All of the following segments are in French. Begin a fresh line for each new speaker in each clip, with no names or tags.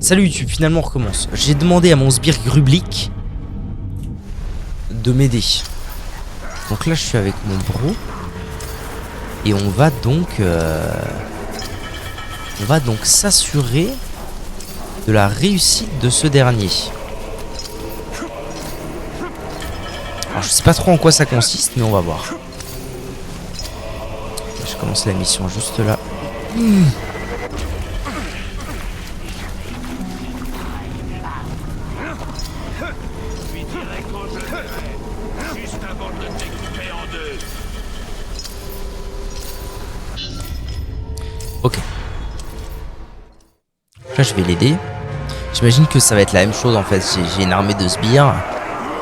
Salut YouTube, finalement on recommence. J'ai demandé à mon sbire Grublik de m'aider. Donc là je suis avec mon bro. Et on va donc s'assurer de la réussite de ce dernier. Alors je sais pas trop en quoi ça consiste, mais on va voir. Je commence la mission juste là. Ok. Là je vais l'aider. J'imagine que ça va être la même chose en fait. J'ai une armée de sbires.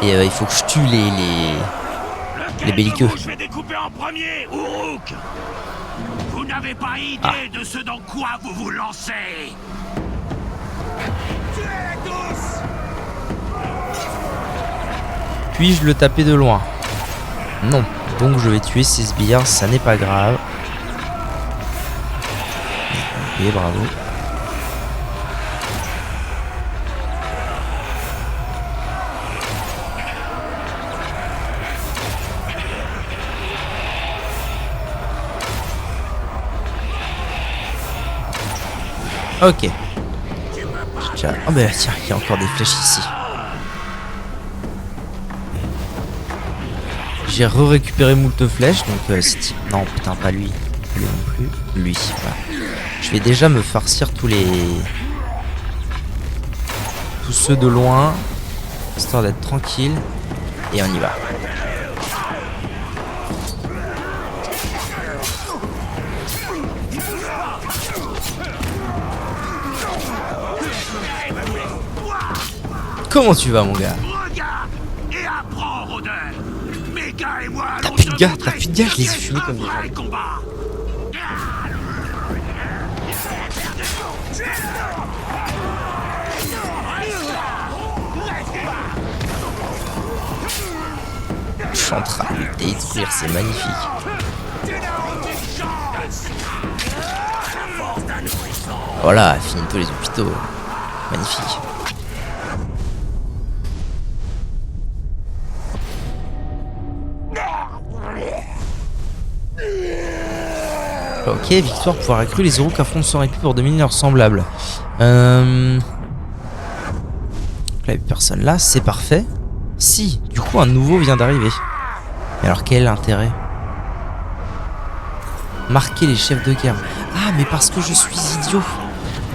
Et il faut que je tue les belliqueux.
Je vais découper en premier, Uruk. Vous n'avez pas idée de ce dans quoi vous vous lancez. Tuez-les tous.
Puis-je le taper de loin? Non. Donc je vais tuer ces sbires, ça n'est pas grave. Ok, bravo. Ok. Tiens. Oh bah tiens, il y a encore des flèches ici. J'ai récupéré moult flèches, donc c'est... Non, putain, pas lui. Lui non plus. Lui, voilà. Je vais déjà me farcir tous ceux de loin, histoire d'être tranquille. Et on y va. Comment tu vas, mon gars?
Regarde et apprends, rôdeur. Méga et moi.
T'as plus de gars, je les ai fumés comme des gens.
Combat.
Je suis en train de le détruire, c'est magnifique. Voilà, finito les hôpitaux. Magnifique. Ok, victoire, pouvoir accru les Uruks affrontent sans répit pour dominer leurs semblables. Là, il n'y a personne là, c'est parfait. Si, du coup, un nouveau vient d'arriver. Mais alors, quel est l'intérêt? Marquer les chefs de guerre. Ah, mais parce que je suis idiot.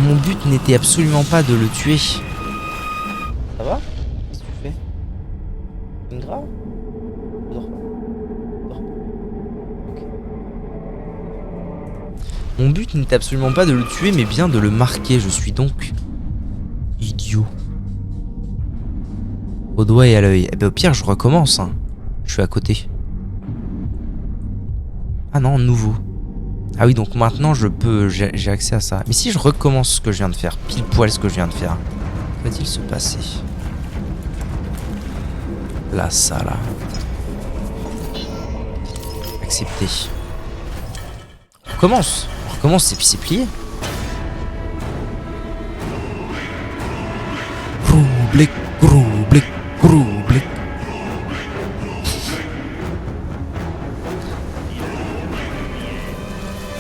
Mon but n'était absolument pas de le tuer. Ça va? Qu'est-ce que tu fais? Une grave? Mon but n'était absolument pas de le tuer, mais bien de le marquer. Je suis donc idiot. Au doigt et à l'œil. Eh ben au pire, je recommence. Hein. Je suis à côté. Ah non, nouveau. Ah oui, donc maintenant je peux... J'ai accès à ça. Mais si je recommence ce que je viens de faire, pile poil ce que je viens de faire, que va-t-il se passer? Là, ça, là. Accepter. On recommence. On recommence et puis c'est plié. Groublic, groublic, groublic.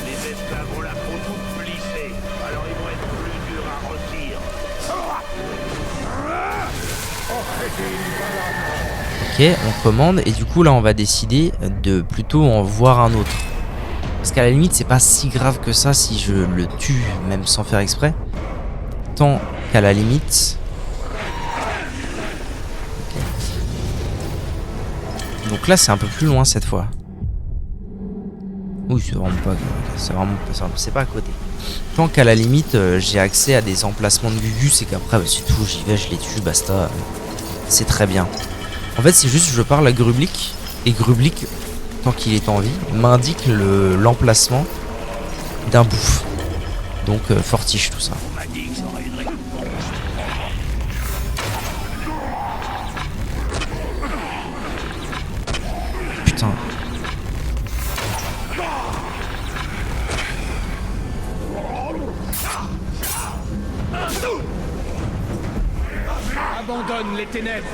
Les esclaves ont la peau toute plissée, alors ils vont être plus durs à rôtir.
Ok, on commande et du coup là on va décider de plutôt en voir un autre. Parce qu'à la limite c'est pas si grave que ça si je le tue même sans faire exprès. Tant qu'à la limite... Okay. Donc là c'est un peu plus loin cette fois. Oui c'est vraiment pas... C'est pas à côté. Tant qu'à la limite j'ai accès à des emplacements de Gugus et qu'après bah, c'est tout, j'y vais, je les tue, basta. C'est très bien. En fait c'est juste je parle à Grublik et Grublik, tant qu'il est en vie, m'indique l'emplacement d'un bouffe. Donc fortiche tout ça.
On m'a dit que ça aurait une réponse.
Putain.
Abandonne les ténèbres.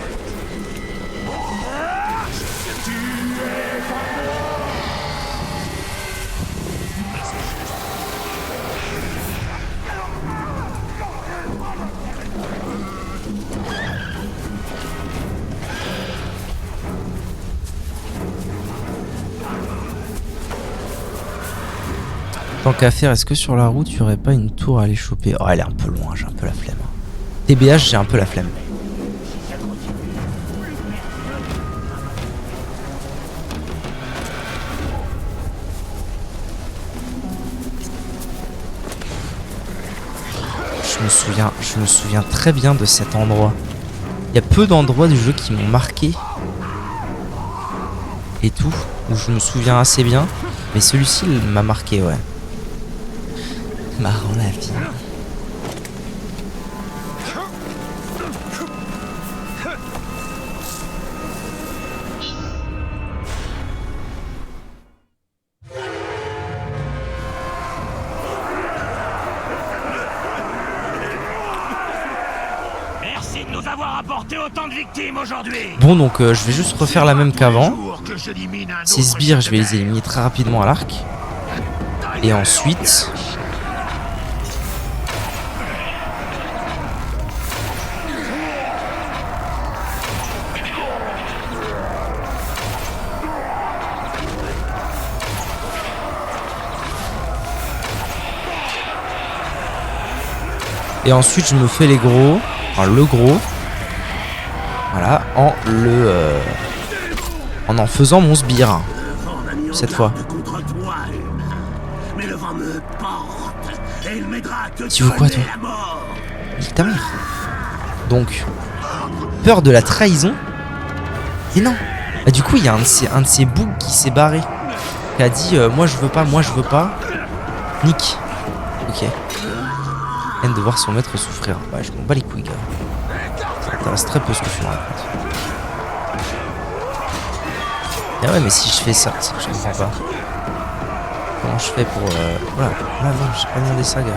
Tant qu'à faire, est-ce que sur la route, il n'y aurait pas une tour à aller choper? Oh, elle est un peu loin, j'ai un peu la flemme. TBH, j'ai un peu la flemme. Je me souviens très bien de cet endroit. Il y a peu d'endroits du jeu qui m'ont marqué. Et tout, où je me souviens assez bien. Mais celui-ci, il m'a marqué, ouais. Marrant la vie.
Merci de nous avoir apporté autant de victimes aujourd'hui.
Bon, donc je vais juste refaire la même qu'avant. Ces sbires, je vais les éliminer très rapidement à l'arc. Et ensuite... Et ensuite, je me fais les gros, enfin le gros, voilà, en faisant mon sbire, cette fois. Tu veux quoi, toi? Nique ta mère. Donc, peur de la trahison? Et non. Ah, du coup, il y a un de ces boucs qui s'est barré, qui a dit moi je veux pas, moi je veux pas. Nick. Ok. De voir son maître souffrir. Ouais, je m'en bats les couilles, gars. Ça m'intéresse très peu ce que tu me racontes. Ah ouais, mais si je fais ça, je comprends pas. Comment je fais pour... Voilà, là, non, j'ai pas demandé ça, gars.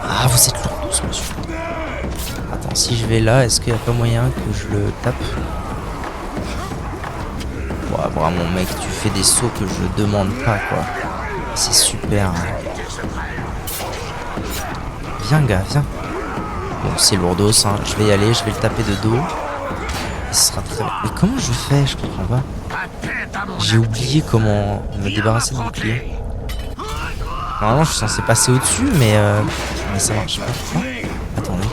Ah, vous êtes lourd, tous, monsieur. Attends, si je vais là, est-ce qu'il n'y a pas moyen que je le tape? Ouais, vraiment, mec, tu fais des sauts que je demande pas, quoi. C'est super. Viens, gars, viens. Bon, c'est lourdos, hein. Je vais y aller, je vais le taper de dos. Et ce sera très... Mais comment je fais? Je comprends pas. J'ai oublié comment me débarrasser de mon bouclier. Normalement, je suis censé passer au-dessus, mais ça marche pas. Oh, attendez.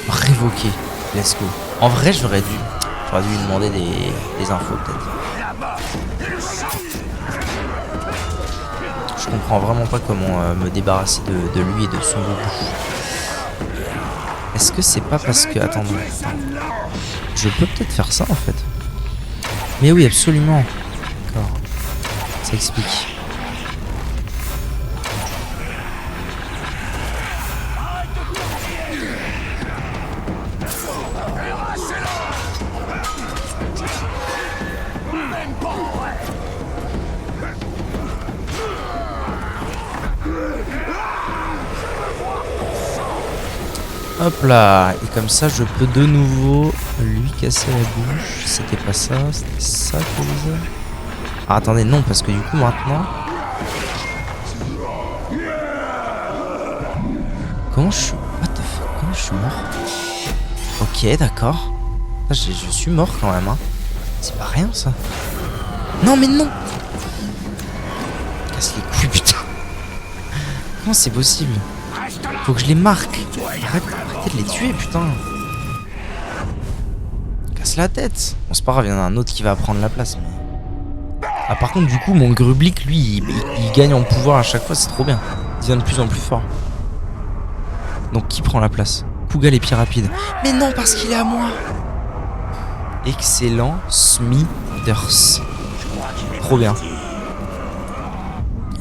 Révoqué. Let's go. En vrai, j'aurais dû lui demander des infos, peut-être. Je comprends vraiment pas comment me débarrasser de lui et de son boubou. Est-ce que c'est pas parce que... Attends. Je peux peut-être faire ça, en fait. Mais oui, absolument. D'accord. Ça explique. Hop là, et comme ça je peux de nouveau lui casser la bouche. C'était pas ça, c'était ça que je faisais. Ah attendez, non, parce que du coup maintenant... Comment je suis... What the fuck? Comment je suis mort? Ok, d'accord. Je suis mort quand même, hein. C'est pas rien ça. Non mais non. Casse les couilles, putain. Comment c'est possible? Faut que je les marque. Arrêtez de les tuer, putain. Casse la tête. Bon, c'est pas grave, il y en a un autre qui va prendre la place. Mais... Ah, par contre, du coup, mon Grublick, lui, il gagne en pouvoir à chaque fois, c'est trop bien. Il devient de plus en plus fort. Donc, qui prend la place? Kuga les pieds rapides. Mais non, parce qu'il est à moi. Excellent, Smithers. Trop bien.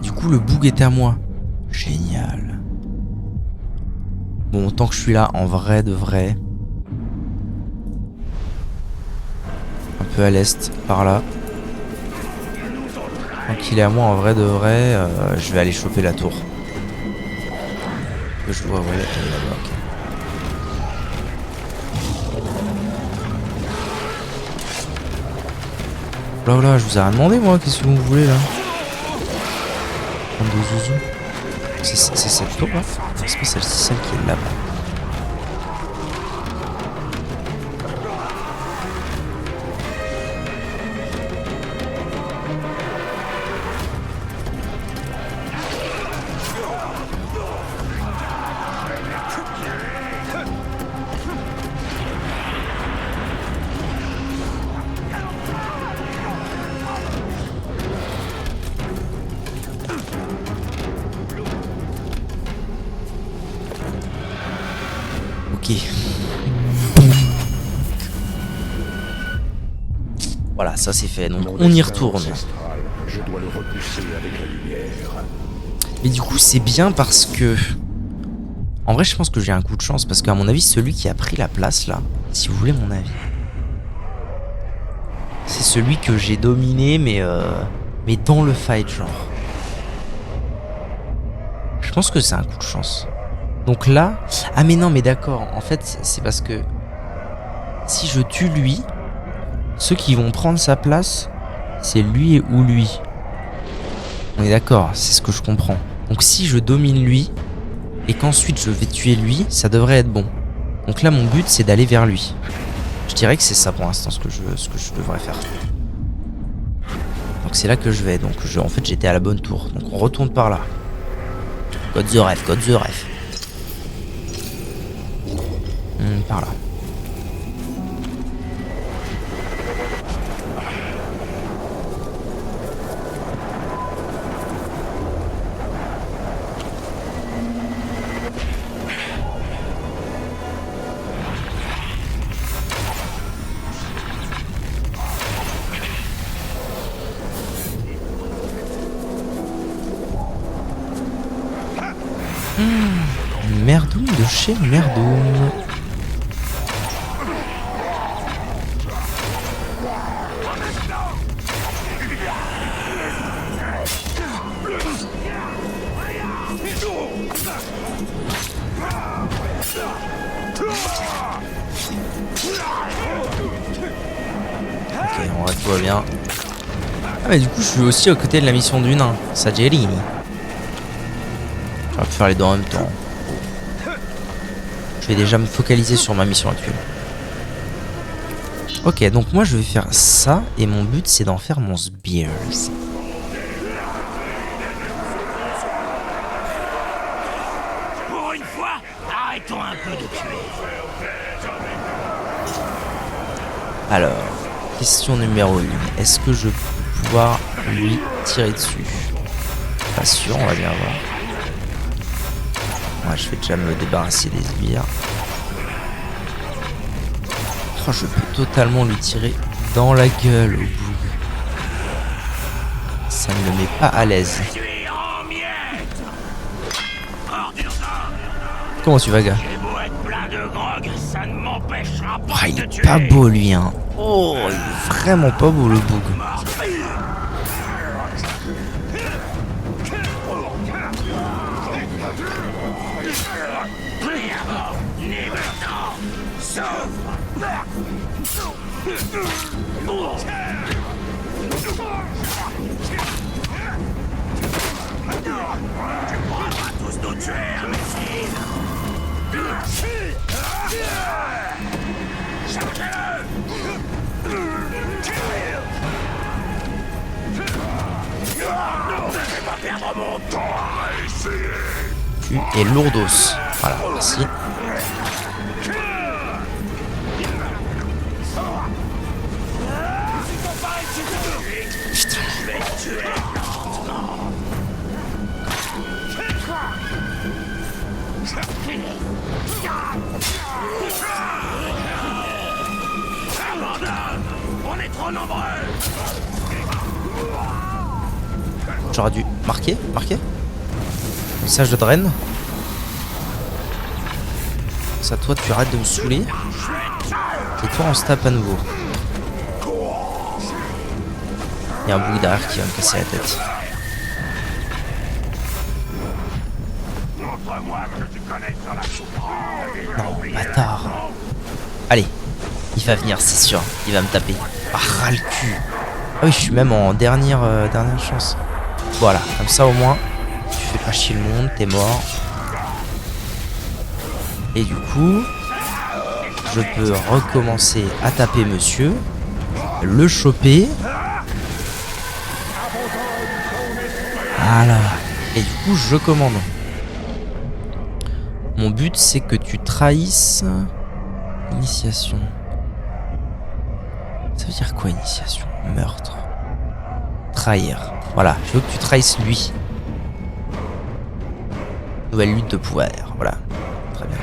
Du coup, le boug était à moi. Génial. Bon, tant que je suis là, en vrai de vrai. Un peu à l'est, par là. Tant qu'il est à moi, en vrai de vrai, je vais aller choper la tour. Que je vois, ouais, elle est là-bas, ok. Là, là, je vous ai rien demandé, moi, qu'est-ce que vous voulez, là? Bande de zouzou. C'est cette tour, là? C'est pas celle-ci, celle qui est là-bas. Ok. Voilà, ça c'est fait. Donc on y retourne.
Je dois le repousser avec la lumière.
Mais du coup, c'est bien parce que... En vrai, je pense que j'ai un coup de chance. Parce qu'à mon avis, celui qui a pris la place là, si vous voulez mon avis, c'est celui que j'ai dominé, mais dans le fight, genre. Je pense que c'est un coup de chance. Donc là... Ah mais non, mais d'accord. En fait, c'est parce que... Si je tue lui, ceux qui vont prendre sa place, c'est lui ou lui. On est d'accord, c'est ce que je comprends. Donc si je domine lui, et qu'ensuite je vais tuer lui, ça devrait être bon. Donc là, mon but, c'est d'aller vers lui. Je dirais que c'est ça pour l'instant, ce que je devrais faire. Donc c'est là que je vais. Donc en fait, j'étais à la bonne tour. Donc on retourne par là. God the ref, God the ref. Par là. Merdoum de chez Merdoum. Ok, on va tout va bien. Ah mais du coup je suis aussi aux côtés de la mission du nain, Sagerini. J'aurais pu faire les deux en même temps. Je vais déjà me focaliser sur ma mission actuelle. Ok, donc moi je vais faire ça et mon but c'est d'en faire mon Spears.
Pour une fois, arrêtons un peu de tuer.
Alors, question numéro 1. Est-ce que je peux pouvoir lui tirer dessus? Pas sûr, on va bien voir. Ouais, je vais déjà me débarrasser des sbires. Oh, je peux totalement lui tirer dans la gueule au bout. Ça ne me met pas à l'aise. Comment tu vas, gars? Oh, il est pas beau, lui, hein. Oh, il est vraiment pas beau, le boug. Tu es lourdos. Voilà, merci.
On est trop nombreux.
J'aurais dû marquer. Message de Dren. Ça, toi, tu arrêtes de me saouler. Et toi, on se tape à nouveau. Il y a un bouc derrière qui va me casser la tête. Non, bâtard. Allez, il va venir, c'est sûr. Il va me taper. Ah, ras le cul. Ah oui, je suis même en dernière chance. Voilà, comme ça au moins, tu fais pas chier le monde, t'es mort. Et du coup, je peux recommencer à taper monsieur, le choper. Voilà. Et du coup, je commande. Mon but, c'est que tu trahisses... Initiation. Ça veut dire quoi, initiation? Meurtre. Trahir. Voilà, je veux que tu trahisses lui. Nouvelle lutte de pouvoir. Voilà. Très bien.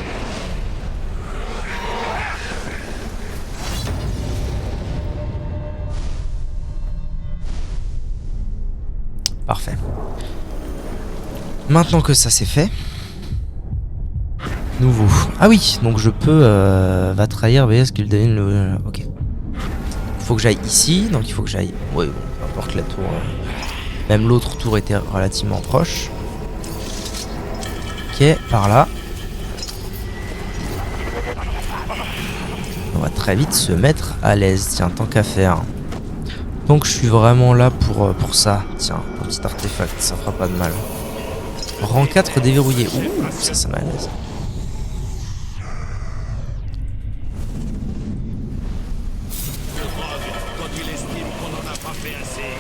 Parfait. Maintenant que ça c'est fait... Nouveau. Ah oui, donc je peux... va trahir, mais est-ce qu'il devine le... Ok. Il faut que j'aille ici, donc il faut que j'aille... Ouais, bon, peu importe la tour... Même l'autre tour était relativement proche. Ok, par là. On va très vite se mettre à l'aise, tiens, tant qu'à faire. Donc je suis vraiment là pour ça. Tiens, un petit artefact, ça fera pas de mal. Rang 4 déverrouillé. Ouh, ça m'a à l'aise.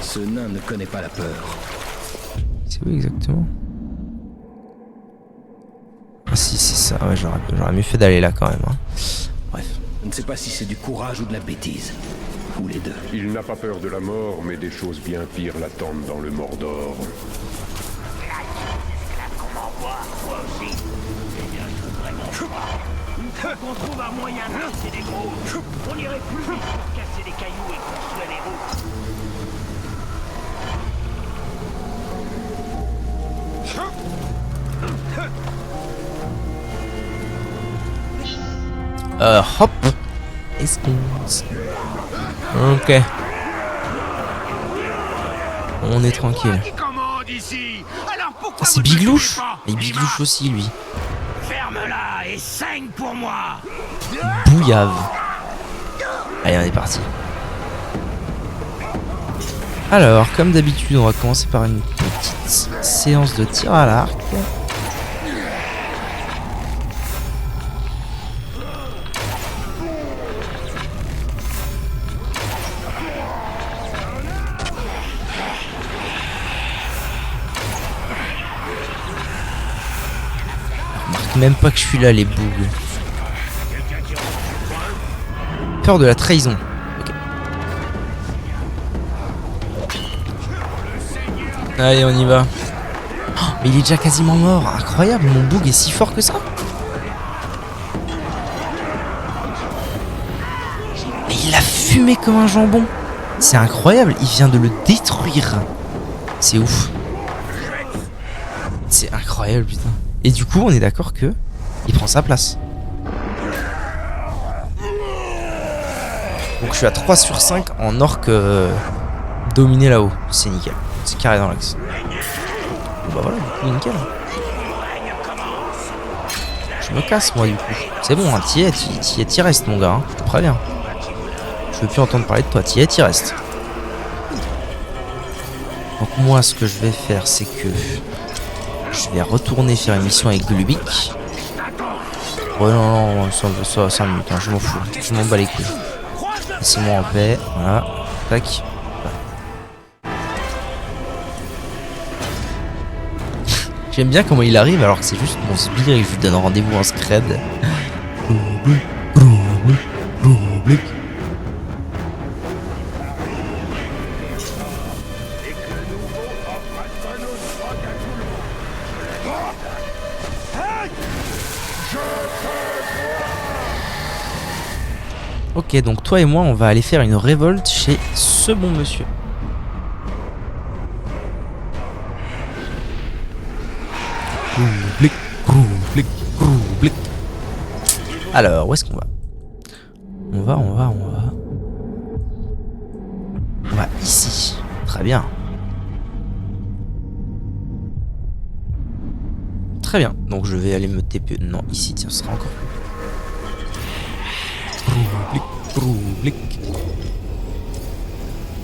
Ce nain ne connaît pas la peur.
C'est où exactement? Ah si, c'est ça. Ouais, j'aurais mieux fait d'aller là quand même. Hein. Bref.
Je ne sais pas si c'est du courage ou de la bêtise. Ou les deux.
Il n'a pas peur de la mort, mais des choses bien pires l'attendent dans le Mordor.
On trouve un moyen de casser des gros. On irait plus vite pour casser les cailloux et construire les routes.
Hop. Excuse. Ok. On est tranquille. Ah, c'est Biglouche. Et Biglouche aussi, lui.
Ferme-la et saigne pour moi.
Bouillave. Allez, on est parti. Alors, comme d'habitude, on va commencer par une petite séance de tir à l'arc. Remarque même pas que je suis là, les bougs. Peur de la trahison. Allez, on y va. Oh, mais il est déjà quasiment mort. Incroyable, mon bug est si fort que ça. Mais il a fumé comme un jambon. C'est incroyable, il vient de le détruire. C'est ouf. C'est incroyable, putain. Et du coup, on est d'accord que il prend sa place. Donc je suis à 3 sur 5 en orc dominé là-haut. C'est nickel. C'est carré dans l'axe. Bon bah voilà, du coup, nickel. Je me casse, moi, du coup. C'est bon, hein, t'y restes, mon gars. Hein, je te préviens. Je veux plus entendre parler de toi. T'y restes. Donc moi, ce que je vais faire, c'est que je vais retourner faire une mission avec Glubik. Ouais, non, ça 5 minutes, hein, je m'en fous. Je m'en bats les couilles. Laissez-moi en paix. Voilà. Tac. J'aime bien comment il arrive alors que c'est juste mon sbire et je lui donne rendez-vous en scred. Ok, donc toi et moi on va aller faire une révolte chez ce bon monsieur. Alors, où est-ce qu'on va? On va... On va ici. Très bien. Très bien. Donc je vais aller me TP... Non, ici, tiens, ce sera encore plus. Roublic.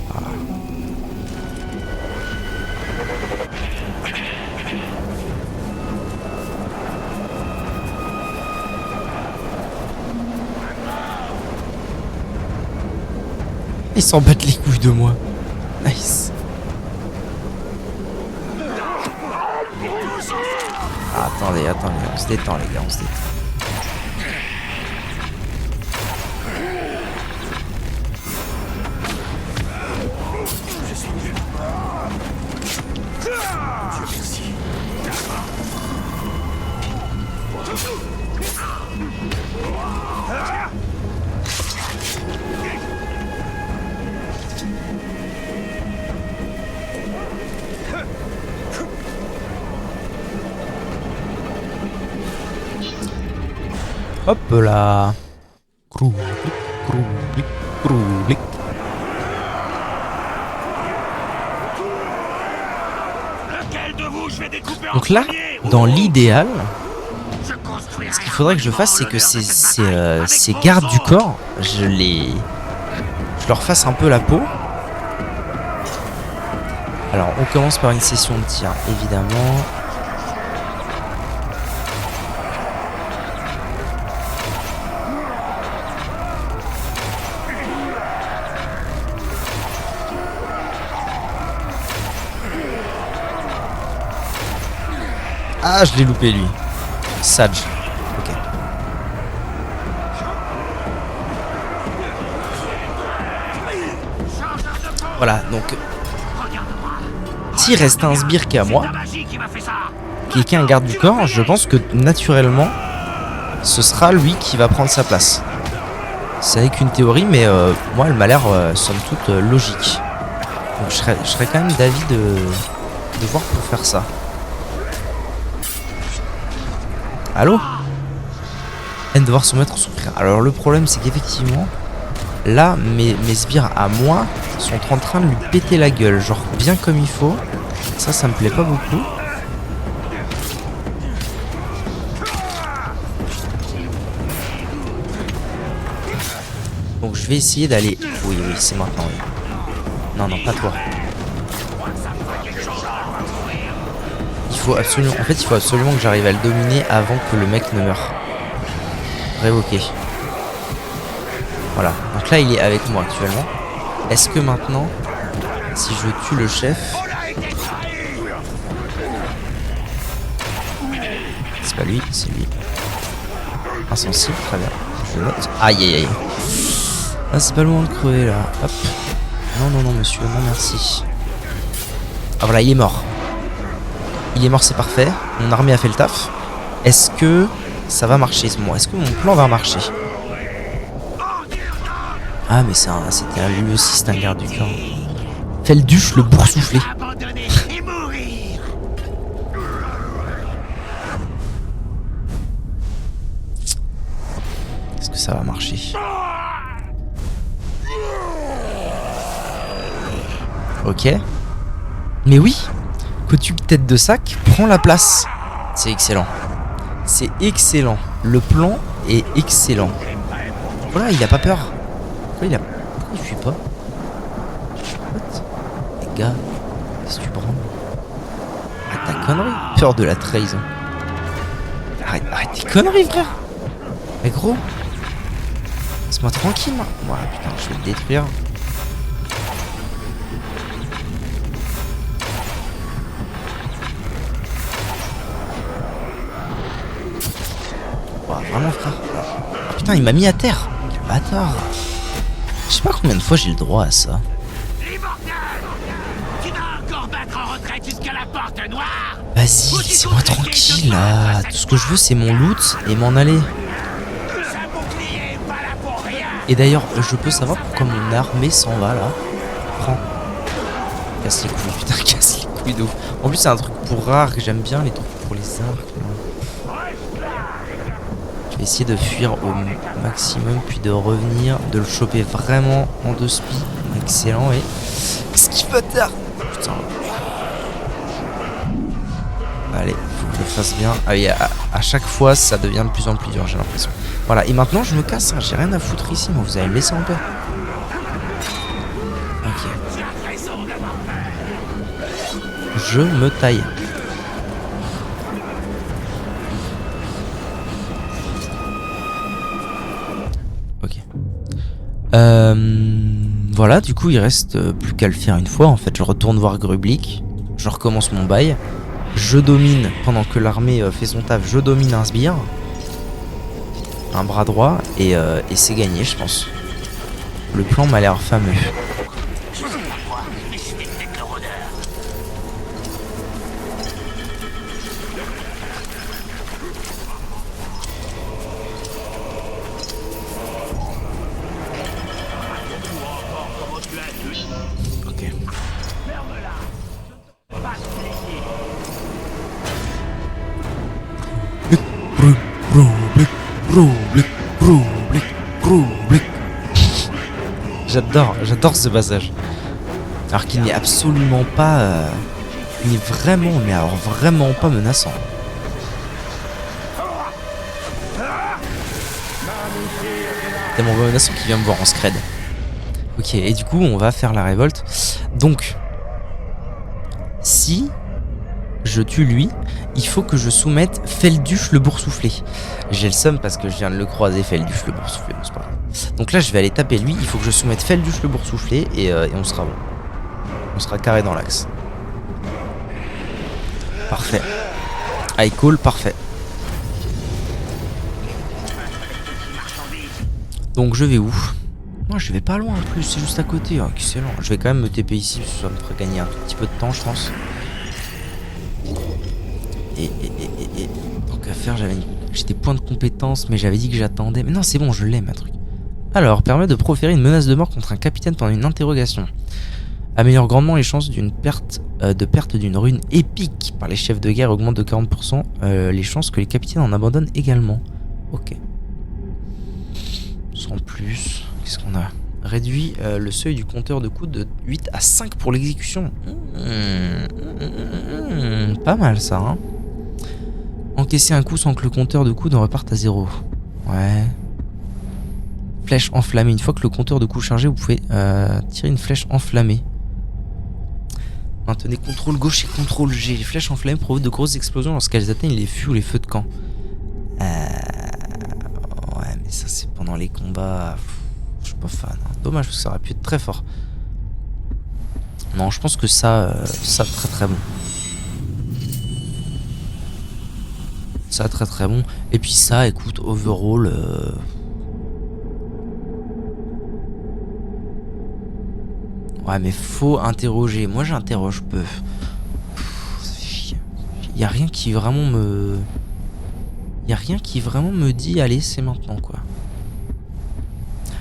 Voilà. Ils s'en battent les couilles de moi. Nice. Ah, attendez, on se détend les gars, on se détend. Hop là. Groublic, groublic, groublic.
Lequel de vous je vais découper en
Donc là,
premier,
dans
Uruk?
l'idéal,
Je construirai
ce qu'il faudrait que je fasse, c'est que
un
ces
monument de bataille
ces
avec
gardes
vos
du
os.
corps, je leur fasse un peu la peau. Alors, on commence par une session de tir, évidemment. Ah, je l'ai loupé lui. Sage. Ok. Voilà, donc s'il reste un sbire qu'à moi,
Ta magie qui m'a fait ça.
qui est un garde du corps, je pense que naturellement, ce sera lui qui va prendre sa place. C'est avec une théorie, mais moi, elle m'a l'air somme toute logique. Donc je serais quand même d'avis de voir pour faire ça. Allô? Elle devoir se mettre souffrir. Alors le problème, c'est qu'effectivement, là, mes sbires à moi sont en train de lui péter la gueule, genre bien comme il faut. Ça me plaît pas beaucoup. Donc je vais essayer d'aller... Oui, c'est maintenant, oui. Non, pas toi. Il faut absolument... En fait, il faut absolument que j'arrive à le dominer avant que le mec ne meure. Révoquer. Voilà. Donc là, il est avec moi actuellement. Est-ce que maintenant, si je tue le chef... C'est pas lui, c'est lui. Insensible, très bien. Je note. Aïe. Ah, c'est pas le moment de crever là. Hop. Non, monsieur, non merci. Ah voilà, il est mort. Il est mort, c'est parfait. Mon armée a fait le taf. Est-ce que ça va marcher? Est-ce que mon plan va marcher? Ah, mais c'était lui aussi, c'est un garde du corps. Felduche, le boursouflé.
Abandonner et mourir.
Est-ce que ça va marcher? Ok. Mais oui, Kotuk tête de sac prend la place. C'est excellent. C'est excellent. Le plan est excellent. Voilà, il a pas peur. Pourquoi il fuit pas? What? Les gars, qu'est-ce que tu branles? Arrête ta connerie. Peur de la trahison. Arrête tes conneries, frère. Mais gros, laisse-moi tranquille. Voilà, putain, je vais le détruire. Vraiment, frère. Oh, putain, il m'a mis à terre. Quel bâtard. Je sais pas combien de fois j'ai le droit à ça.
L'immortel. Tu vas encore battre en retraite jusqu'à la porte noire.
Vas-y, laissez-moi tranquille là. Tout ce que je veux, c'est mon loot et m'en aller.
Ce bouclier est pas là pour rien.
Et d'ailleurs, je peux savoir pourquoi mon armée s'en va là. Prends. Casse les couilles, putain, casse les couilles de ouf. En plus, c'est un truc pour rare que j'aime bien, les trucs pour les arcs. Je vais essayer de fuir au maximum, puis de revenir, de le choper vraiment en 2 spi. Excellent, et... Qu'est-ce qu'il va faire? Putain. Allez, faut que je le fasse bien. Ah oui, à chaque fois, ça devient de plus en plus dur, j'ai l'impression. Voilà, et maintenant, je me casse, hein. J'ai rien à foutre ici, moi, vous allez me laisser en paix. Ok. Je me taille. Ok. Voilà, du coup, il reste plus qu'à le faire une fois. En fait, je retourne voir Grublik. Je recommence mon bail. Je domine, pendant que l'armée fait son taf, je domine un sbire. Un bras droit. Et c'est gagné, je pense. Le plan m'a l'air fameux. J'adore ce passage. Alors qu'il n'est absolument pas... il est vraiment, mais alors vraiment pas menaçant. Tellement menaçant qu'il vient me voir en scred. Ok, et du coup on va faire la révolte. Donc, si je tue lui, il faut que je soumette Felduche le boursouflé. J'ai le seum parce que je viens de le croiser, Felduche le boursouflé, bon, c'est pas grave. Donc là je vais aller taper lui, il faut que je soumette Felduche le boursouflé et on sera bon. On sera carré dans l'axe. Parfait. I call, parfait. Donc je vais où? Moi je vais pas loin en plus, c'est juste à côté, hein, excellent. Je vais quand même me TP ici, parce que ça me fera gagner un tout petit peu de temps je pense. Et tant qu'à faire, j'ai des points de compétence, mais j'avais dit que j'attendais. Mais non, c'est bon, je l'ai, ma truc. Alors, permet de proférer une menace de mort contre un capitaine pendant une interrogation. Améliore grandement les chances d'une perte d'une rune épique par les chefs de guerre, augmente de 40% les chances que les capitaines en abandonnent également. Ok. Sans plus, qu'est-ce qu'on a? Réduit le seuil du compteur de coups de 8 à 5 pour l'exécution. Pas mal ça, hein. Encaisser un coup sans que le compteur de coups ne reparte à 0. Ouais. Flèche enflammée. Une fois que le compteur de coups chargé, vous pouvez tirer une flèche enflammée. Maintenez CTRL gauche et CTRL G. Les flèches enflammées provoquent de grosses explosions lorsqu'elles atteignent les fûts ou les feux de camp. Ouais, mais ça c'est pendant les combats. Je suis pas fan. Hein. Dommage parce que ça aurait pu être très fort. Non, je pense que ça très bon. Ça très bon. Et puis ça, écoute, overall... Ouais, mais faut interroger. Moi, j'interroge peu. Y a rien qui vraiment me... Y a rien qui vraiment me dit, allez, c'est maintenant, quoi.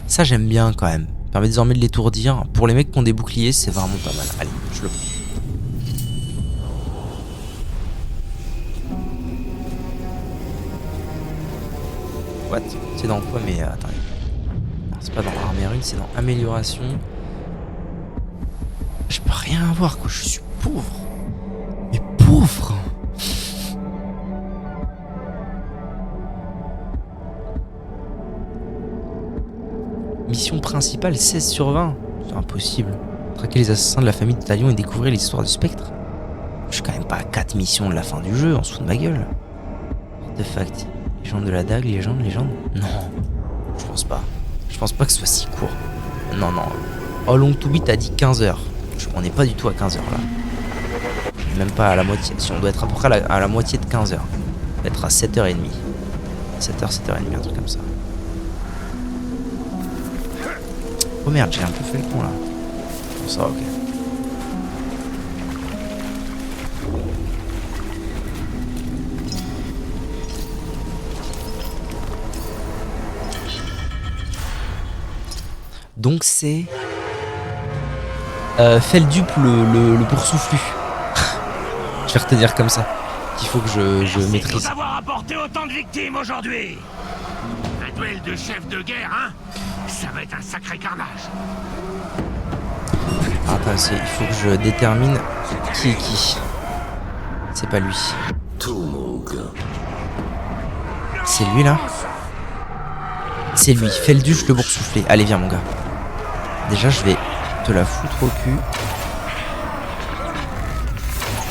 Ça, j'aime bien, quand même. Permet désormais de l'étourdir. Pour les mecs qui ont des boucliers, c'est vraiment pas mal. Allez, je le prends. What? C'est dans quoi? Mais attendez. C'est pas dans armée rune, c'est dans amélioration. Je peux rien avoir, quoi. Je suis pauvre. Mais pauvre. Mission principale 16 sur 20. C'est impossible. Traquer les assassins de la famille de Talion et découvrir l'histoire du spectre. Je suis quand même pas à 4 missions de la fin du jeu, en dessous de ma gueule. What the fuck? Légende de la dague, légende. Non. Je pense pas. Je pense pas que ce soit si court. Non. Oh, Long to Beat a dit 15 heures. On n'est pas du tout à 15 heures là. Même pas à la moitié. Si on doit être à peu près à la moitié de 15 heures. On doit être à 7h30. 7h, 7h30, un truc comme ça. Oh merde, j'ai un peu fait le con là. Bon, ça va, ok. Donc c'est... Feldup le boursouflu. Je vais retenir comme ça. Il faut que je maîtrise.
D'avoir apporté autant de victimes aujourd'hui. duel de chef de guerre, hein? Ça va être un sacré carnage.
Attends, il faut que je détermine qui est qui. C'est pas lui. C'est lui là? C'est lui, Felduche le boursouflé. Allez, viens mon gars. Déjà, je vais te la foutre au cul.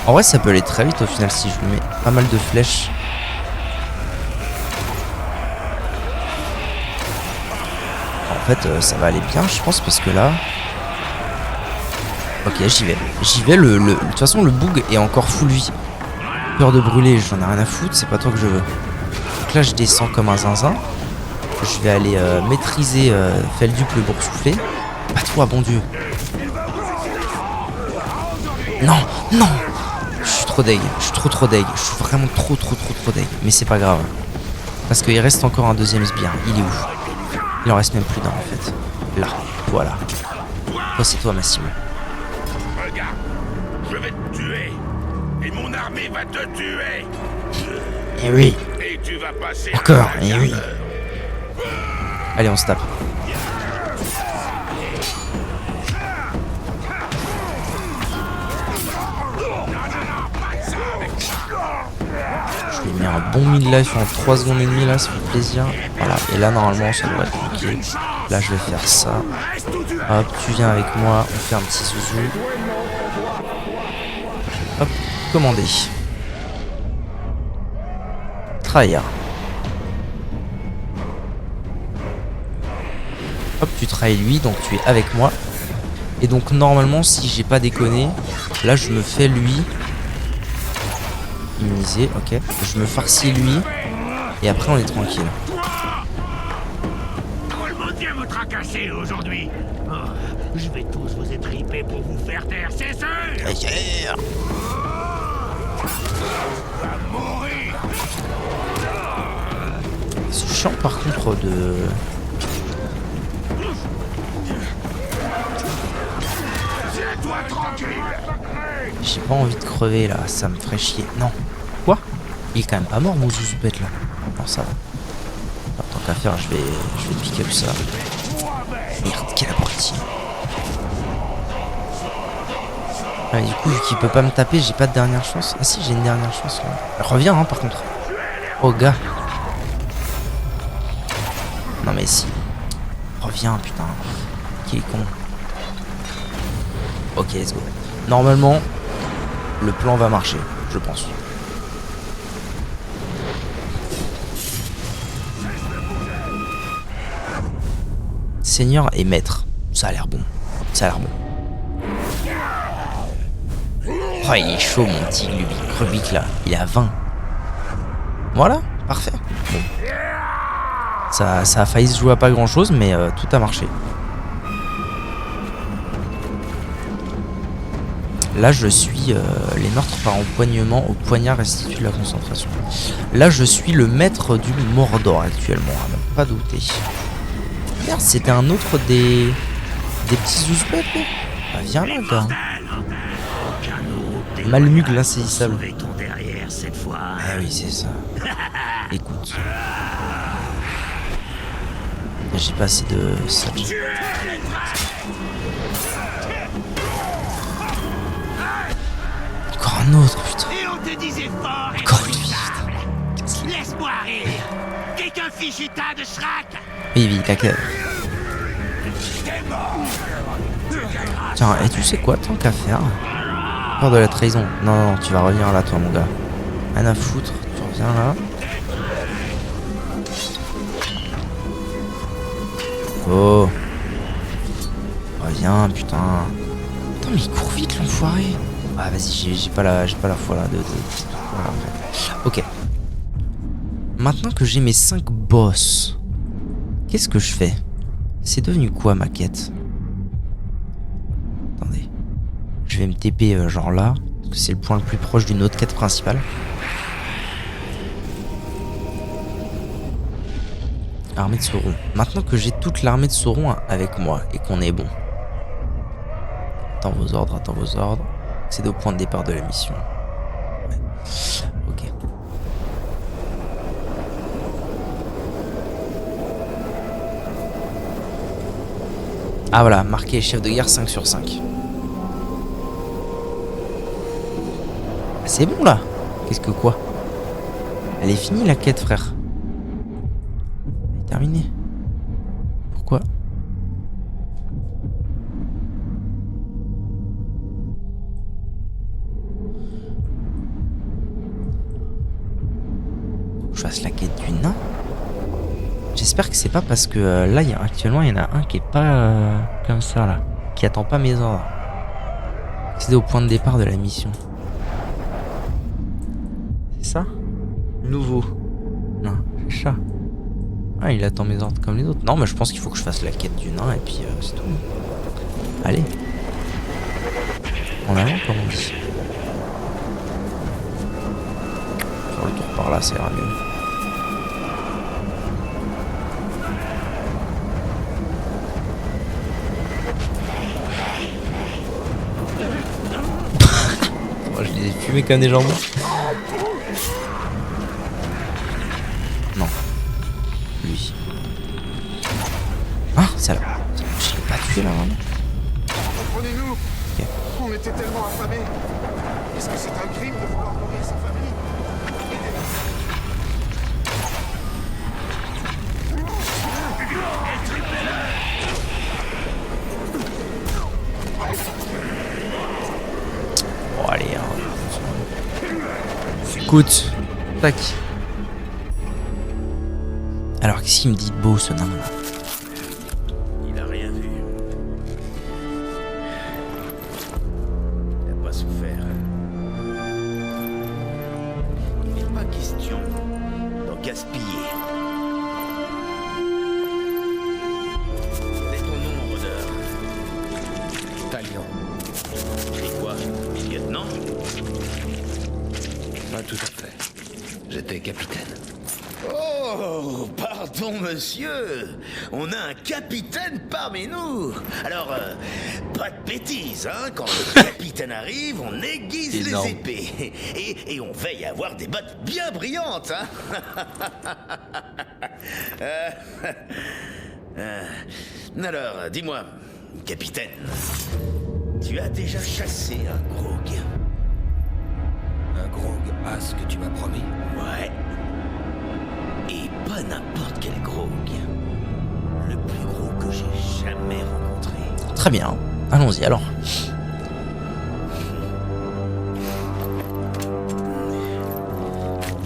En vrai, ça peut aller très vite au final si je lui mets pas mal de flèches. En fait, ça va aller bien, je pense, parce que là... Ok, j'y vais. J'y vais, de toute façon, le boug est encore full vie. Peur de brûler, j'en ai rien à foutre, c'est pas toi que je veux. Donc là, je descends comme un zinzin. Je vais aller maîtriser Felduc le boursouflé. Pas toi, bon Dieu. Non, non. Je suis trop deg, je suis trop deg. Je suis vraiment trop deg. Mais c'est pas grave. Parce qu'il reste encore un deuxième sbire. Il est où? Il en reste même plus d'un en fait. Là, voilà. Toi, c'est toi ma cible.
Regarde, je vais te tuer. Et mon armée va te tuer.
Et oui.
Et tu vas passer
Encore, et oui. Allez, on se tape. Je lui ai mis un bon 1000 life en 3 secondes et demie là, ça fait plaisir. Voilà, et là normalement ça devrait être tranquille. Là je vais faire ça. Hop, tu viens avec moi, on fait un petit zouzou. Hop, commandé. Trahir. Hop, tu trahis lui, donc tu es avec moi. Et donc normalement, si j'ai pas déconné, là je me fais lui immuniser, ok. Je me farcis lui, et après on est tranquille.
Drôlement bien vous tracasser aujourd'hui. Oh, je vais tous vous étriper pour vous faire taire, c'est sûr.
C'est chiant par contre de...
Tiens-toi tranquille.
J'ai pas envie de crever là, ça me ferait chier. Non. Quoi? Il est quand même pas mort mon zouzoupette là. Non, ça va. Enfin, tant qu'à faire, je vais piquer tout ça. Merde, quel abruti. Ah, du coup, vu qu'il peut pas me taper, j'ai pas de dernière chance. Ah si, j'ai une dernière chance là. Reviens hein par contre. Oh gars. Non mais si. Reviens putain. Qui est con. Ok, let's go. Normalement, le plan va marcher, je pense. Seigneur et maître. Ça a l'air bon. Ça a l'air bon. Oh, il est chaud mon petit Grubik là. Il est à 20. Voilà, parfait. Bon. Ça a failli se jouer à pas grand chose, mais tout a marché. Là, je suis les meurtres par empoignement au poignard restitue de la concentration. Là, je suis le maître du Mordor actuellement, à n'en pas douter. Merde, c'était un autre des petits zouzoupettes, là. Bah, viens là, gars. Malmug l'insaisissable. Ah oui, c'est ça. Écoute. J'ai pas assez de... Encore un autre, putain.
Et on te disait fort et
Encore lui.
laisse-moi rire. T'es qu'un fichu tas de schrack.
Oui, t'inquiète. Tiens, et tu sais quoi, tant qu'à faire. Peur de la trahison. Non, non, tu vas revenir là, toi, mon gars. Rien à foutre, tu reviens là. Oh. Reviens, putain. Attends, mais il court vite, l'enfoiré. Ah, vas-y, j'ai pas la foi là de... Voilà, en fait. Ok. Maintenant que j'ai mes 5 boss, qu'est-ce que je fais? C'est devenu quoi ma quête? Attendez. Je vais me TP genre là, parce que c'est le point le plus proche d'une autre quête principale. Armée de Sauron. Maintenant que j'ai toute l'armée de Sauron avec moi et qu'on est bon. Attends vos ordres, attends vos ordres. C'est au point de départ de la mission. Ouais. Ok. Ah voilà, marqué chef de guerre 5 sur 5. C'est bon là. Qu'est-ce que quoi? Elle est finie la quête, frère. Elle est terminée. Pourquoi? Faut que je fasse la quête du nain. J'espère que c'est pas parce que là, actuellement, il y en a un qui est pas comme ça là, qui attend pas mes ordres. Accéder au point de départ de la mission. C'est ça? Nouveau. Non, c'est ça. Ah, il attend mes ordres comme les autres. Non, mais je pense qu'il faut que je fasse la quête du nain et puis c'est tout. Allez. En avant, comme on dit. Faire le tour par là, ça ira mieux. Moi, je les ai fumés comme des jambons. Non. Lui. Ah, ça là. Je l'ai pas tué là, vraiment.
Comprenez-nous.
Ok.
On était tellement affamés. Est-ce que c'est un crime de vouloir nourrir sa famille?
Bon, allez, hein. Écoute. Tac. Alors, qu'est-ce qu'il me dit de beau, ce nain là?
Il a rien vu. Il n'a pas souffert. Il n'est pas question d'en gaspiller. Quel est ton nom, rôdeur? Talion. Et quoi, lieutenant? Pas tout à fait. J'étais capitaine. Oh, pardon, monsieur. On a un capitaine parmi nous. Alors, pas de bêtises, hein. Quand le capitaine arrive, on aiguise
Énorme.
les épées. Et on veille à avoir des bottes bien brillantes, hein. Alors, dis-moi, capitaine, tu as déjà chassé un grog? Un grog à ce que tu m'as promis? Ouais. Et pas n'importe quel grog. Le plus gros que j'ai jamais rencontré.
Très bien. Allons-y alors.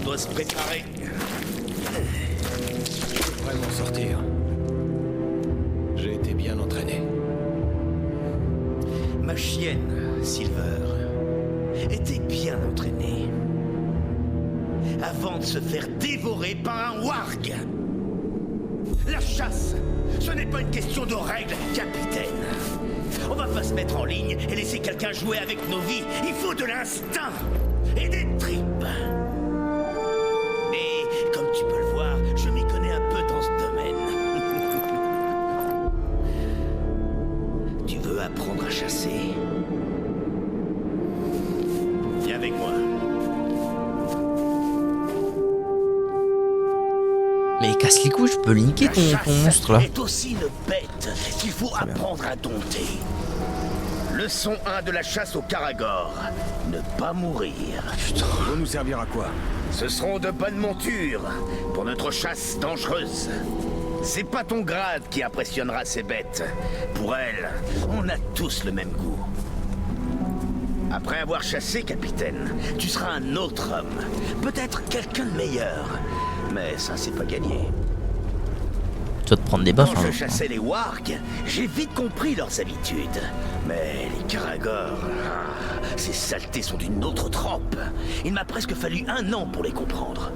On doit se préparer. Je pourrais m'en sortir. J'ai été bien entraîné. Ma chienne, Silver, était bien entraînée. Avant de se faire dévorer par un warg. La chasse, ce n'est pas une question de règles, capitaine. On va pas se mettre en ligne et laisser quelqu'un jouer avec nos vies. Il faut de l'instinct et des tripes. Mais comme tu peux le voir, je m'y connais un peu dans ce domaine. Tu veux apprendre à chasser? Viens avec moi.
Mais casse les couilles, je peux linker
La
ton
chasse
monstre là.
est aussi une bête qu'il faut apprendre à dompter. Leçon 1 de la chasse au Karagor. Ne pas mourir.
Ça va nous servir à quoi?
Ce seront de bonnes montures pour notre chasse dangereuse. C'est pas ton grade qui impressionnera ces bêtes. Pour elles, on a tous le même goût. Après avoir chassé, capitaine, tu seras un autre homme. Peut-être quelqu'un de meilleur. Mais ça, c'est pas gagné.
Tu vas te prendre des baffes.
Quand je
Hein,
chassais les wargs, j'ai vite compris leurs habitudes. Mais les Karagor, ces saletés sont d'une autre trempe. Il m'a presque fallu 1 an pour les comprendre.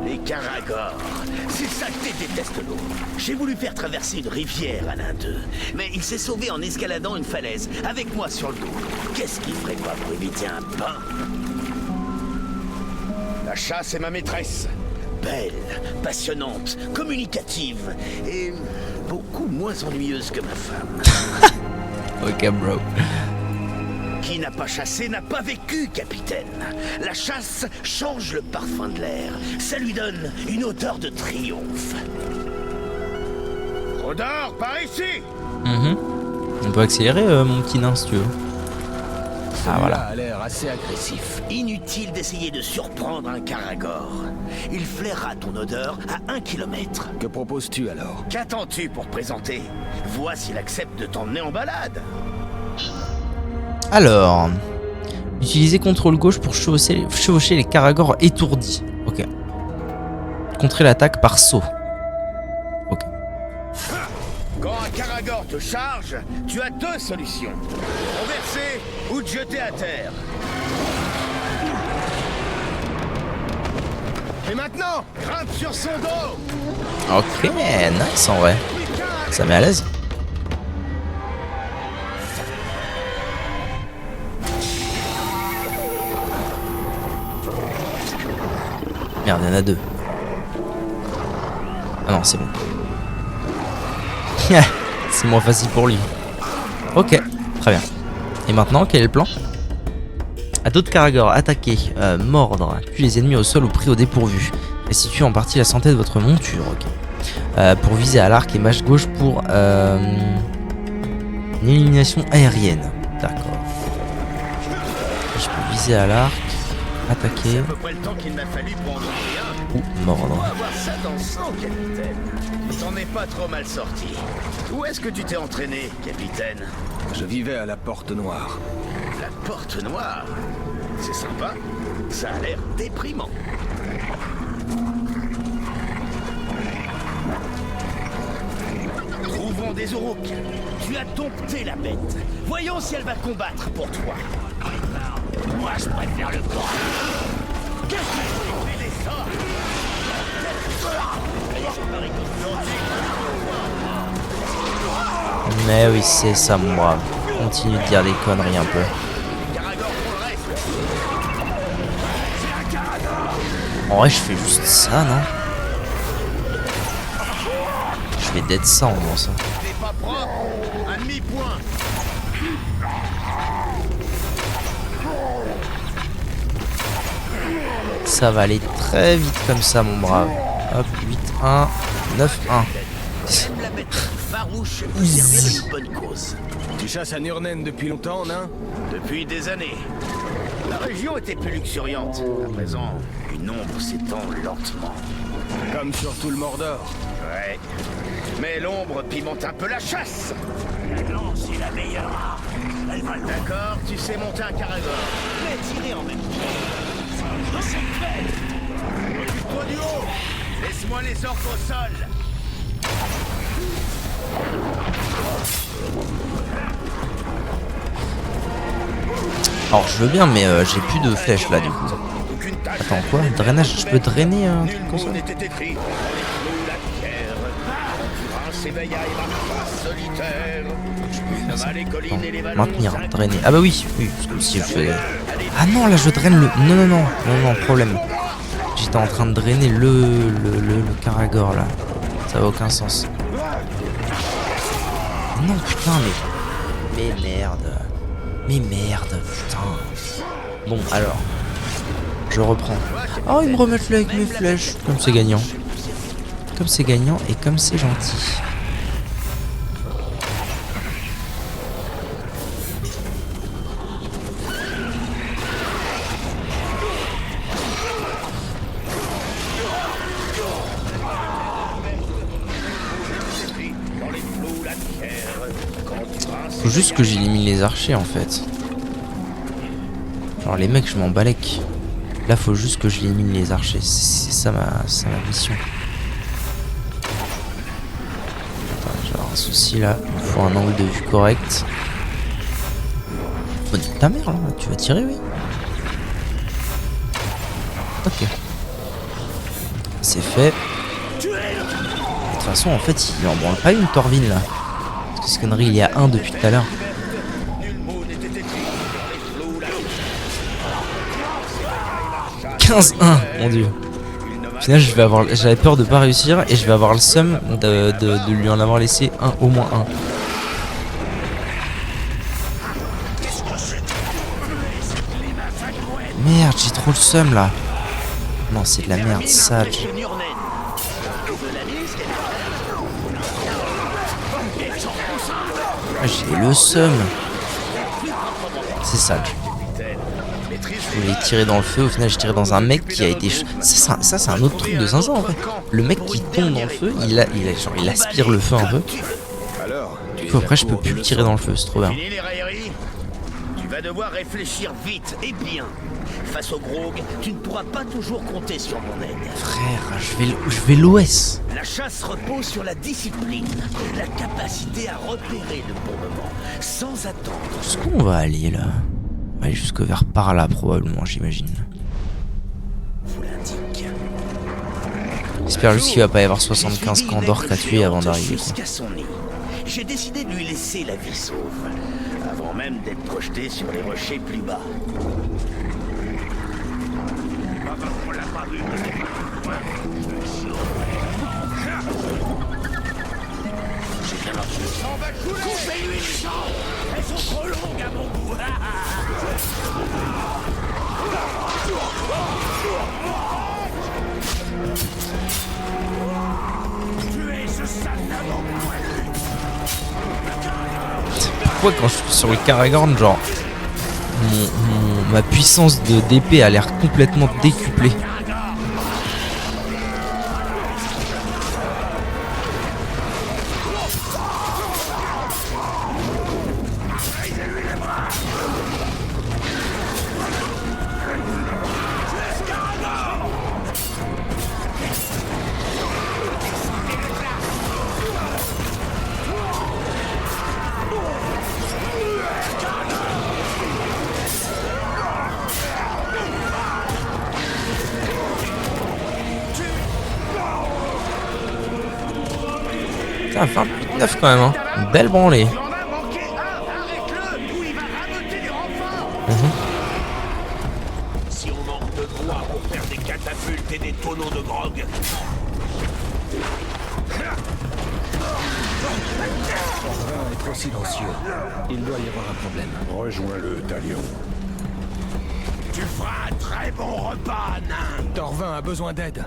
Les Karagor, ces saletés détestent l'eau. J'ai voulu faire traverser une rivière à l'un d'eux, mais il s'est sauvé en escaladant une falaise, avec moi sur le dos. Qu'est-ce qu'il ferait pas pour éviter un bain? La chasse est ma maîtresse. Belle, passionnante, communicative et beaucoup moins ennuyeuse que ma femme.
Ok, bro.
Qui n'a pas chassé n'a pas vécu, capitaine. La chasse change le parfum de l'air. Ça lui donne une odeur de triomphe. Odor, par ici.
On peut accélérer, mon petit nain, si tu veux. Ah voilà.
A l'air assez agressif. Inutile d'essayer de surprendre un Karagor. Il flairera ton odeur à 1 kilomètre.
Que proposes-tu alors?
Qu'attends-tu pour présenter? Vois s'il accepte de t'emmener en balade.
Alors, utilisez contrôle gauche pour chevaucher les Karagors étourdis. Ok. Contrer l'attaque par saut. Ok.
Quand un Karagor te charge, tu as 2 solutions. Renverser ou te jeter à terre. Et maintenant, grimpe sur son dos.
Ok, nice en vrai. Ça met à l'aise. Merde, il y en a 2. Ah non, c'est bon. C'est moins facile pour lui. Ok, très bien. Et maintenant, quel est le plan? À d'autres Karagors, attaquer, mordre, puis les ennemis au sol ou pris au dépourvu. Restituer en partie la santé de votre monture. Ok. Pour viser à l'arc et mâche gauche pour une élimination aérienne. D'accord. Je peux viser à l'arc, attaquer
À peu près le temps qu'il m'a fallu pour en trouver un.
ou mordre.
On va voir ça dans le sang, capitaine. Tu t'en es pas trop mal sorti. Où est-ce que tu t'es entraîné, capitaine?
Je vivais à la Porte Noire.
La Porte Noire. C'est sympa. Ça a l'air déprimant. Trouvons des Uruks. Tu as dompté la bête. Voyons si elle va combattre pour toi. Moi, je préfère le corps. Qu'est-ce que tu fais des sorts?
Mais oui, c'est ça, mon brave. Continue de dire des conneries un peu. En vrai, je fais juste ça, non? Je vais dead ça en faisant ça.
T'es pas propre. Un demi-point.
Ça va aller très vite comme ça, mon brave. Hop, 8-1, 9-1.
Même la bête farouche peut servir une bonne cause.
Tu chasses à Nurnen depuis longtemps, nain?
Depuis des années. La région était plus luxuriante. À présent, une ombre s'étend lentement.
Comme sur tout le Mordor.
Ouais. Mais l'ombre pimente un peu la chasse.
La lance est la meilleure arme. Elle va loin.
D'accord, tu sais monter un Karagor. Mais tirer en même temps.
C'est fait.
Occupe-toi du haut. Laisse-moi les orques au sol.
Alors, je veux bien, mais j'ai plus de flèches là, du coup.
Aucune tâche.
Attends, quoi? Drainage, je peux drainer un truc
Nul
comme ça?
mot n'était écrit dans les flots la pierre. Quand tu s'éveilla et marcha solitaire. Nomma les collines et les vallons.
Maintenir, drainer. Ah bah oui, oui, parce que si je fais... Ah non, là je draine le... Non, problème. J'étais en train de drainer le Karagor là. Ça va aucun sens. Non, putain, mais merde. Mais merde, putain. Bon, alors. Je reprends. Oh, ils me remettent là avec mes flèches. Comme c'est gagnant. Comme c'est gagnant et comme c'est gentil.
Dans les flots la pierre. Quand tu rinces.
Faut juste que j'élimine les archers en fait. Alors les mecs, je m'en balèque. Là, faut juste que j'élimine les archers. C'est ça ma mission. Attends, j'ai un souci là. Il faut un angle de vue correct. Faut dire ta mère là. Tu vas tirer, oui. Ok. C'est fait. De toute façon, en fait, il en branle pas une Torvin là. Parce que ce connerie, il y a un depuis tout à l'heure.
Nul mot n'était écrit dans les flots la
15-1, mon dieu. Au final, j'avais peur de pas réussir et je vais avoir le seum de lui en avoir laissé au moins un. Merde, j'ai trop le seum là. Non, c'est de la merde, sage. Ah, j'ai le seum. C'est sale. Je voulais tirer dans le feu, au final j'ai tiré dans un mec qui a été... Ça c'est un autre truc de zinzin en fait. Le mec qui tombe dans le feu, il aspire le feu un peu.
Alors,
Après je peux plus tirer dans le feu, c'est trop bien.
Fini les railleries. Tu vas devoir réfléchir vite et bien. Face au Grog, tu ne pourras pas toujours compter sur mon aide.
Frère, je vais l'OS.
La chasse repose sur la discipline, la capacité à repérer le bon moment, sans attendre.
Jusqu'où on va aller là? On va aller jusque vers par là probablement, j'imagine.
Vous l'indique.
J'espère juste qu'il va pas y avoir 75 Candor qu'à tuer avant d'arriver.
Jusqu'à son nid. J'ai décidé de lui laisser la vie sauve, avant même d'être projeté sur les rochers plus bas.
On l'a pas vu. Coupez-lui les jambes. Elles sont trop longues à mon goût. Tuez ce sale nabo.
Pourquoi quand je suis sur le Karagorn, genre ma puissance d'épée a l'air complètement décuplée. Putain, 29 quand même, hein. Une belle branlée.
Il en a manqué un. Arrête-le ou il va rameuter des renforts. Si on manque de quoi pour faire des catapultes et des tonneaux de grog.
Torvin est trop silencieux. Il doit y avoir un problème.
Rejoins-le, Talion.
Tu feras un très bon repas, nain.
Torvin a besoin d'aide.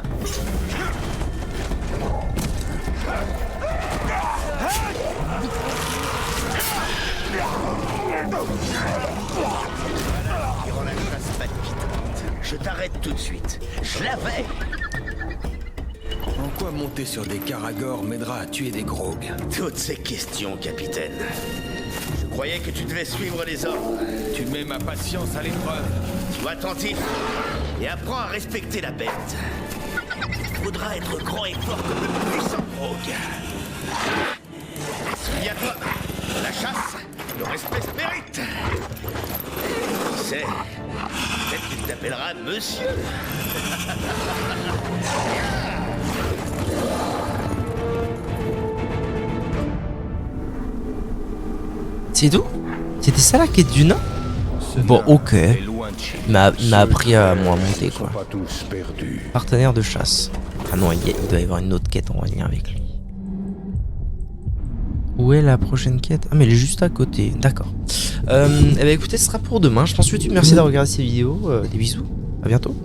Durant la chasse palpitante. Je t'arrête tout de suite. Je l'avais.
En quoi monter sur des Karagor m'aidera à tuer des Grog?
Toutes ces questions, capitaine. Je croyais que tu devais suivre les ordres.
Tu mets ma patience à l'épreuve.
Sois attentif et apprends à respecter la bête. Il faudra être grand et fort comme le puissant Grog. Souviens-toi, la chasse, le respect se mérite. Qui sait, peut-être qu'il t'appellera monsieur.
C'est tout? C'était ça la quête du nain? Bon, ok.
est loin de chez
Il m'a appris à moi monter,
Ils sont
quoi.
pas tous perdus.
Partenaire de chasse. Ah non, il doit y avoir une autre quête en lien avec lui. Où est la prochaine quête? Ah mais elle est juste à côté, d'accord. Eh ben écoutez, ce sera pour demain. Je pense que YouTube, merci d'avoir regardé ces vidéos. Des bisous, à bientôt.